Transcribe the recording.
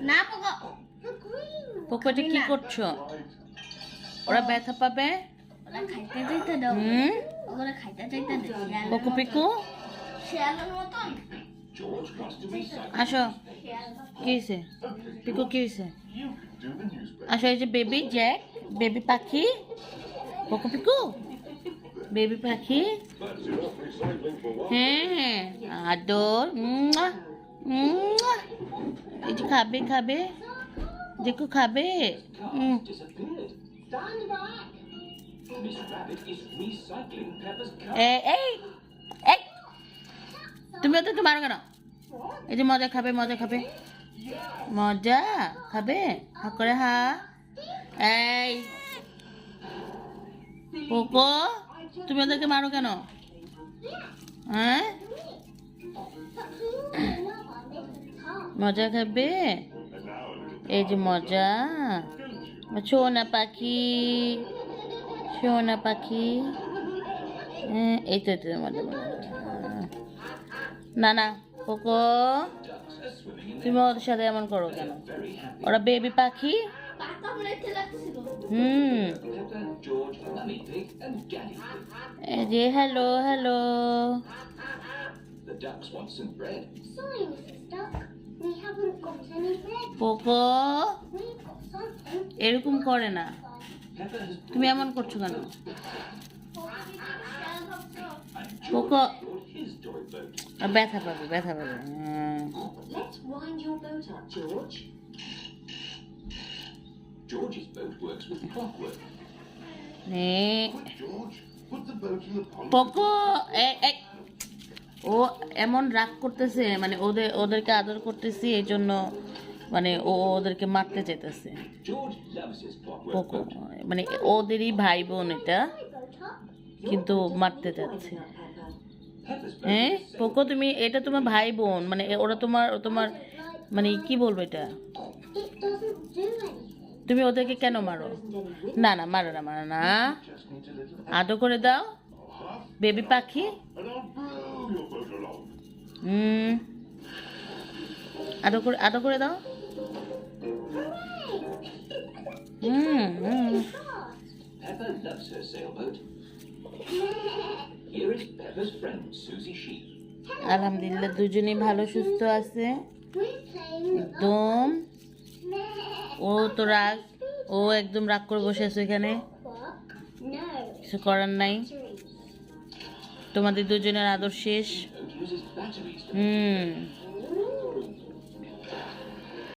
না Poco Poco এটা কি করছো? ওরা ব্যথা পাবে। ওরা খাইতে চাইতে দাও। ওরা খাইতে চাইতে দাও। পোকো পিকু শিয়ালের মতন আসো। কি হয়েছে পিকু, কি হয়েছে? আসো, এই যে বেবি জ্যাক, বেবি পাখি। পোকো পিকু বেবি পাখি। হ্যাঁ আদর। এই যে খাবে খাবে, দেখো খাবে। এই তুমি ওদেরকে মারো কেন? এই যে মজা খাবে, মজা খাবে, মজা খাবে। হা করে হা। এই পোকো তুমি ওদেরকে মারো কেন? হ্যাঁ মজা খাবে। এই যে মজা। সোনা পাখি, সোনা পাখি। এই তো মজা। না না পোকো তুমি ওদের সাথে এমন করো কেন? ওরা বেবি পাখি। এই যে হ্যালো হ্যালো। পোকো এরকম করে না, তুমি এমন করছো কেন? পোকো ব্যথা পাবে, ব্যথা পাবে। পোকো ও এমন রাগ করতেছে, মানে ওদেরকে আদর করতেছি এই জন্য, মানে ওদেরকে মারতে চাইতেছে। পোকো মানে ওদেরই ভাই বোন এটা, কিন্তু মারতে চাচ্ছে। হ্যাঁ পোকো তুমি, এটা তোমার ভাই বোন, মানে ওরা তোমার মানে কি বলবো এটা, তুমি ওদেরকে কেন মারো? না না মারো না, মারো না, আদর করে দাও বেবি পাখি। আদর করে দাও। আলহামদুলিল্লাহ দুজনেই ভালো সুস্থ আছে একদম। ও তো রাগ, ও একদম রাগ করে বসে আছে এখানে, কিছু করার নাই। তোমাদের দুজনের আদর শেষ।